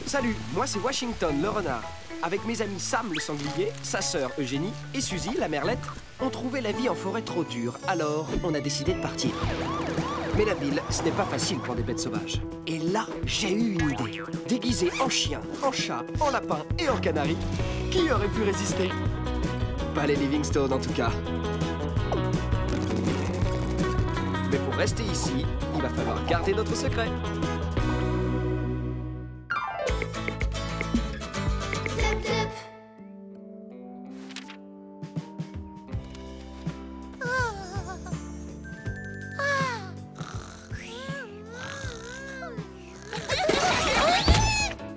Salut, moi c'est Washington, le renard. Avec mes amis Sam le sanglier, sa sœur Eugénie et Suzy, la merlette, on trouvait la vie en forêt trop dure, alors on a décidé de partir. Mais la ville, ce n'est pas facile pour des bêtes sauvages. Et là, j'ai eu une idée. Déguisé en chien, en chat, en lapin et en canari, qui aurait pu résister? Pas les Livingstone en tout cas. Mais pour rester ici, il va falloir garder notre secret.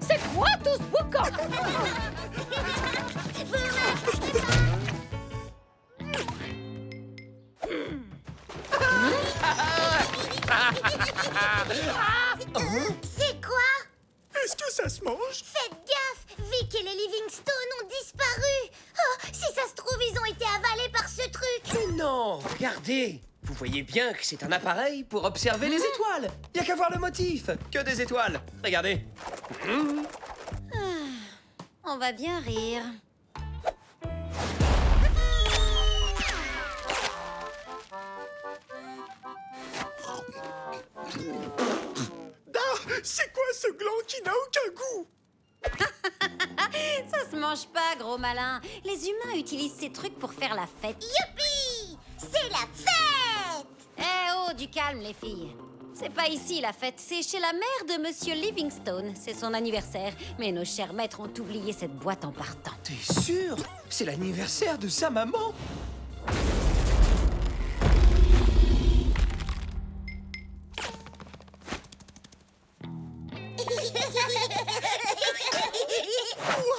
C'est quoi tout ce boucan? C'est quoi? Est-ce que ça se mange? Faites gaffe! Vic et les Livingstone ont disparu! Oh, si ça se trouve, ils ont été avalés par ce truc! Mais non, regardez! Vous voyez bien que c'est un appareil pour observer les étoiles. Y a qu'à voir le motif. Que des étoiles. Regardez. On va bien rire. Ah, c'est quoi ce gland qui n'a aucun goût? Ça se mange pas, gros malin. Les humains utilisent ces trucs pour faire la fête. Youpi! C'est la fête! Eh oh, du calme, les filles. C'est pas ici la fête, c'est chez la mère de Monsieur Livingstone. C'est son anniversaire, mais nos chers maîtres ont oublié cette boîte en partant. T'es sûr? C'est l'anniversaire de sa maman.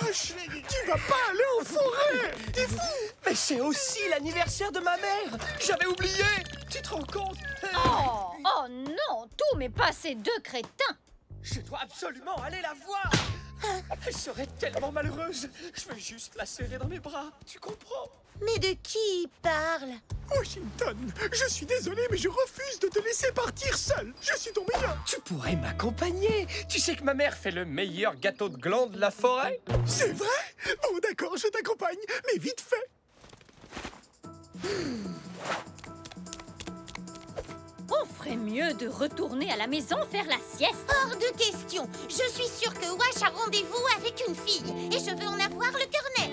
Wesh, tu vas pas aller en forêt? T'es fou? Mais c'est aussi l'anniversaire de ma mère. J'avais oublié. Tu te rends compte? Oh, oh non, tous mes passés deux crétins. Je dois absolument aller la voir. Elle serait tellement malheureuse. Je vais juste la serrer dans mes bras. Tu comprends? Mais de qui il parle? Washington, je suis désolé, mais je refuse de te laisser partir seul. Je suis ton meilleur. Tu pourrais m'accompagner. Tu sais que ma mère fait le meilleur gâteau de gland de la forêt. C'est vrai? Bon, d'accord, je t'accompagne, mais vite fait. On ferait mieux de retourner à la maison faire la sieste. Hors de question. Je suis sûre que Wash a rendez-vous avec une fille et je veux en avoir le cœur net.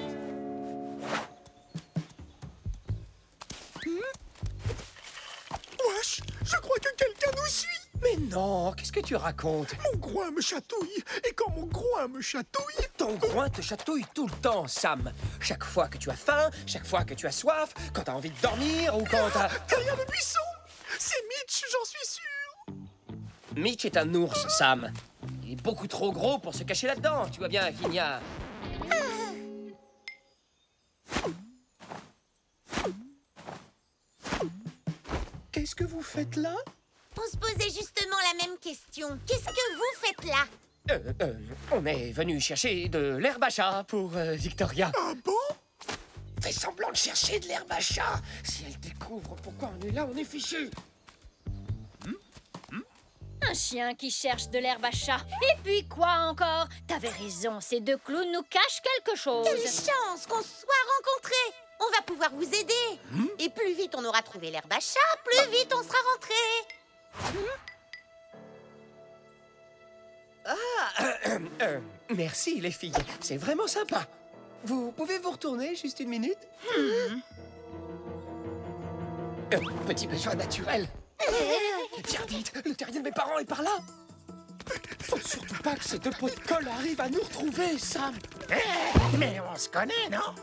Wesh, je crois que quelqu'un nous suit. Mais non, qu'est-ce que tu racontes? Mon groin me chatouille, et quand mon groin me chatouille... Ton groin te chatouille tout le temps, Sam. Chaque fois que tu as faim, chaque fois que tu as soif, quand t'as envie de dormir ou quand t'as... Derrière le buisson! C'est Mitch, j'en suis sûr! Mitch est un ours, Sam. Il est beaucoup trop gros pour se cacher là-dedans. Tu vois bien qu'il n'y a... Qu'est-ce que vous faites là? On se posait justement la même question. Qu'est-ce que vous faites là? On est venu chercher de l'herbe à chat pour Victoria. Ah bon? Fais semblant de chercher de l'herbe à chat. Si elle découvre pourquoi on est là, on est fichu. Un chien qui cherche de l'herbe à chat. Et puis quoi encore? T'avais raison, ces deux clowns nous cachent quelque chose. Quelle chance qu'on se soit rencontrés! On va pouvoir vous aider. Et plus vite on aura trouvé l'herbe à chat, plus vite on sera rentrés. Merci les filles, c'est vraiment sympa. Vous pouvez vous retourner juste une minute? Petit besoin naturel. Tiens vite, le terrier de mes parents est par là. Faut surtout pas que ces deux pots de colle arrivent à nous retrouver, Sam. Mais on se connaît, non?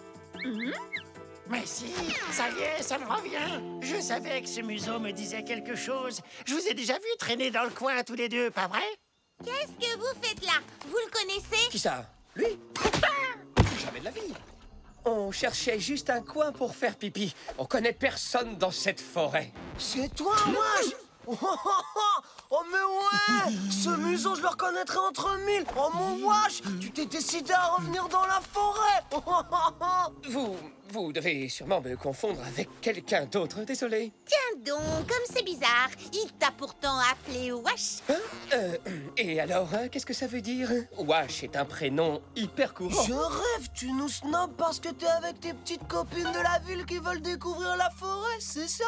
Mais si, ça y est, ça me revient. Je savais que ce museau me disait quelque chose. Je vous ai déjà vu traîner dans le coin tous les deux, pas vrai? Qu'est-ce que vous faites là? Vous le connaissez? Qui ça? Lui? Jamais de la vie. On cherchait juste un coin pour faire pipi. On connaît personne dans cette forêt. C'est toi, moi? Oh mais ouais! Ce museau, je le reconnaîtrais entre mille! Oh mon wesh! Tu t'es décidé à revenir dans la forêt! Vous devez sûrement me confondre avec quelqu'un d'autre, désolé. Tiens donc, comme c'est bizarre. Il t'a pourtant appelé Wash. Et alors, qu'est-ce que ça veut dire? Wash est un prénom hyper courant. Je rêve, tu nous snobs parce que t'es avec tes petites copines de la ville qui veulent découvrir la forêt, c'est ça?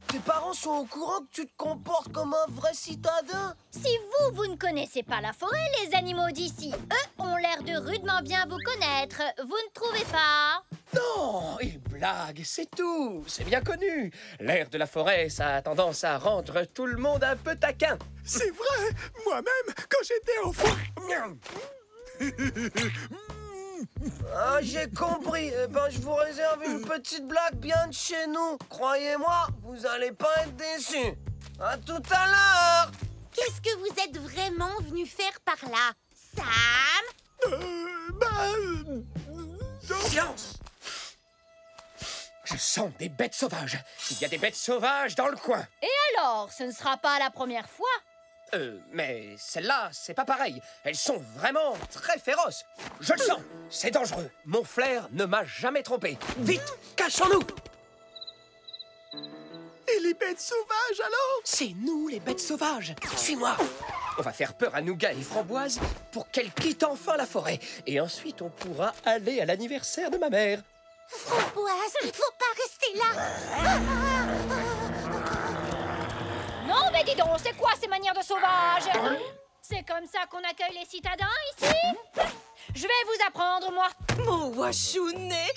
Tes parents sont au courant que tu te comportes comme un vrai citadin? Si vous ne connaissez pas la forêt, les animaux d'ici, eux, ont l'air de rudement bien vous connaître. Vous ne trouvez pas? Non, il blague, c'est tout. C'est bien connu. L'air de la forêt, ça a tendance à rendre tout le monde un peu taquin. C'est vrai. Moi-même, quand j'étais enfant... Ah, j'ai compris. Eh ben, je vous réserve une petite blague bien de chez nous. Croyez-moi, vous allez pas être déçus. À tout à l'heure. Qu'est-ce que vous êtes vraiment venu faire par là, Sam? Silence! Je sens des bêtes sauvages. Il y a des bêtes sauvages dans le coin. Et alors, ce ne sera pas la première fois? Mais celles-là, c'est pas pareil. Elles sont vraiment très féroces. Je le sens, c'est dangereux. Mon flair ne m'a jamais trompé. Vite, cachons-nous! Et les bêtes sauvages, alors? C'est nous, les bêtes sauvages. Suis-moi. On va faire peur à Nougat et Framboise pour qu'elles quittent enfin la forêt. Et ensuite, on pourra aller à l'anniversaire de ma mère. Framboise, faut pas rester là. Non, mais dis donc, c'est quoi ces manières de sauvage? C'est comme ça qu'on accueille les citadins ici? Je vais vous apprendre, moi. Mon Washouné!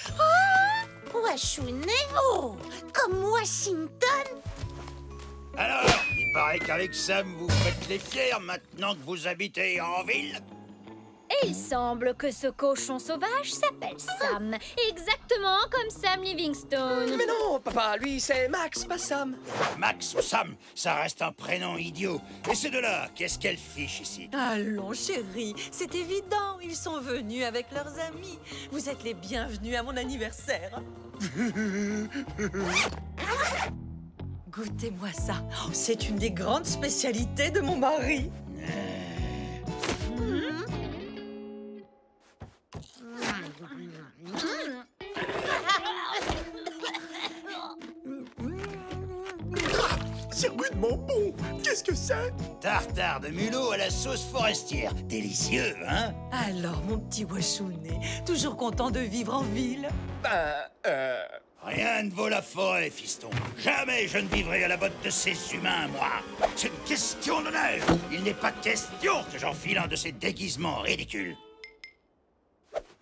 Washouné? Oh, comme Washington? Alors, il paraît qu'avec Sam, vous faites les fiers maintenant que vous habitez en ville. Et il semble que ce cochon sauvage s'appelle Sam, exactement comme Sam Livingstone. Mais non, papa, lui, c'est Max, pas Sam. Max ou Sam, ça reste un prénom idiot. Et ces deux-là, qu'est-ce qu'elles fichent ici? Allons, chérie, c'est évident, ils sont venus avec leurs amis. Vous êtes les bienvenus à mon anniversaire. Goûtez-moi ça. Oh, c'est une des grandes spécialités de mon mari. C'est rudement bon. Qu'est-ce que c'est? Tartare de mulot à la sauce forestière. Délicieux, hein? Alors, mon petit Washouné, toujours content de vivre en ville? Rien ne vaut la forêt, fiston. Jamais je ne vivrai à la botte de ces humains, moi. C'est une question d'honneur. Il n'est pas question que j'enfile un de ces déguisements ridicules.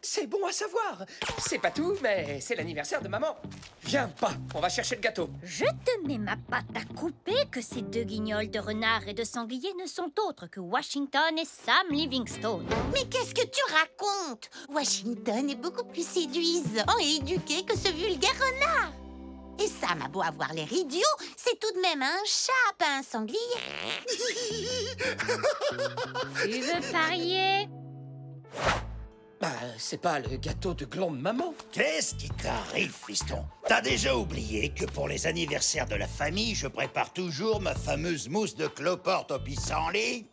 C'est bon à savoir. C'est pas tout, mais c'est l'anniversaire de maman. Viens, pas, on va chercher le gâteau. Je te mets ma patte à couper que ces deux guignols de renard et de sanglier ne sont autres que Washington et Sam Livingstone. Mais qu'est-ce que tu racontes? Washington est beaucoup plus séduisant et éduqué que ce vulgaire renard. Et Sam a beau avoir l'air idiot, c'est tout de même un chat, pas un sanglier. Tu veux parier? Bah, c'est pas le gâteau de gland de maman. Qu'est-ce qui t'arrive, fiston? T'as déjà oublié que pour les anniversaires de la famille, je prépare toujours ma fameuse mousse de cloporte au pissenlit?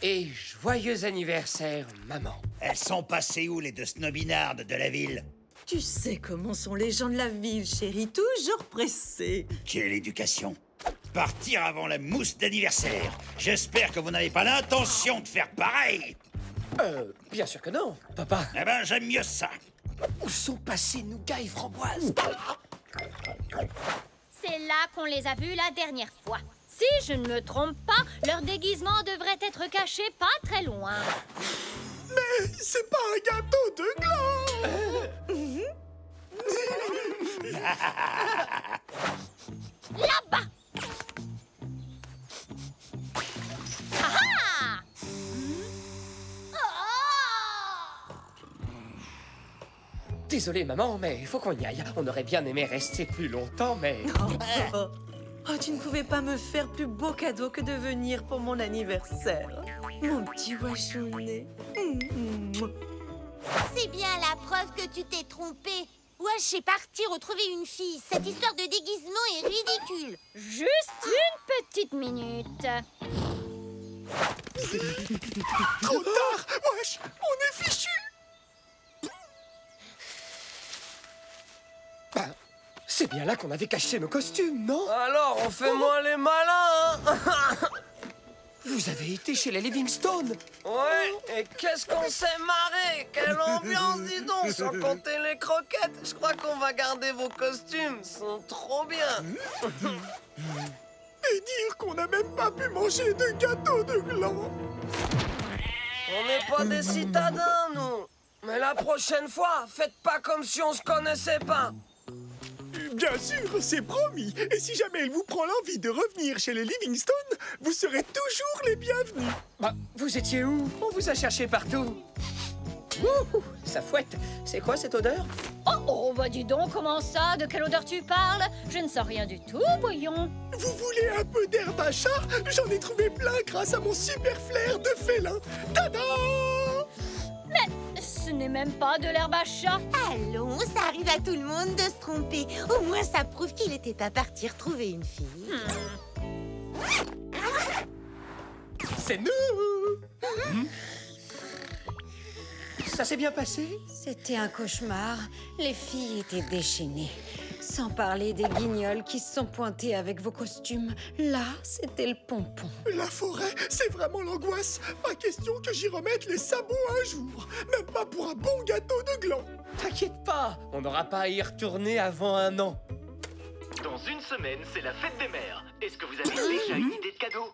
Et joyeux anniversaire, maman. Elles sont passées où, les deux snobinardes de la ville? Tu sais comment sont les gens de la ville, chérie, toujours pressés. Quelle éducation! Partir avant la mousse d'anniversaire. J'espère que vous n'avez pas l'intention de faire pareil. Bien sûr que non, papa. Eh ben, j'aime mieux ça. Où sont passés Nougat et Framboise? C'est là qu'on les a vus la dernière fois. Si je ne me trompe pas, leur déguisement devrait être caché pas très loin. Mais c'est pas un gâteau de gland. Là-bas! Ah! Désolé, maman, mais il faut qu'on y aille. On aurait bien aimé rester plus longtemps, mais... Oh, tu ne pouvais pas me faire plus beau cadeau que de venir pour mon anniversaire. Mon petit Washouné. C'est bien la preuve que tu t'es trompé. Wesh est parti retrouver une fille. Cette histoire de déguisement est ridicule. Juste une petite minute. Trop tard. Wesh, on est fichu. Bah, c'est bien là qu'on avait caché nos costumes, non? Alors, on fait moins les malins, hein? Vous avez été chez les Livingstone? Ouais, et qu'est-ce qu'on s'est marré! Quelle ambiance, dis donc! Sans compter les croquettes, je crois qu'on va garder vos costumes, ils sont trop bien! Et dire qu'on n'a même pas pu manger de gâteau de gland. On n'est pas des citadins, nous! Mais la prochaine fois, faites pas comme si on se connaissait pas! Bien sûr, c'est promis. Et si jamais elle vous prend l'envie de revenir chez les Livingstone, vous serez toujours les bienvenus. Bah, vous étiez où? On vous a cherché partout. Ouh, ça fouette. C'est quoi cette odeur? Oh, bah dis donc, comment ça? De quelle odeur tu parles? Je ne sens rien du tout, voyons. Vous voulez un peu d'herbe à chat? J'en ai trouvé plein grâce à mon super flair de félin. Tada! Mais ce n'est même pas de l'herbe à chat. Allons, ça arrive à tout le monde de se tromper. Au moins, ça prouve qu'il n'était pas parti retrouver une fille. C'est nous! Ça s'est bien passé? C'était un cauchemar. Les filles étaient déchaînées. Sans parler des guignols qui se sont pointés avec vos costumes. Là, c'était le pompon. La forêt, c'est vraiment l'angoisse. Pas question que j'y remette les sabots un jour. Même pas pour un bon gâteau de gland. T'inquiète pas, on n'aura pas à y retourner avant 1 an. Dans une semaine, c'est la fête des mères. Est-ce que vous avez déjà une idée de cadeau?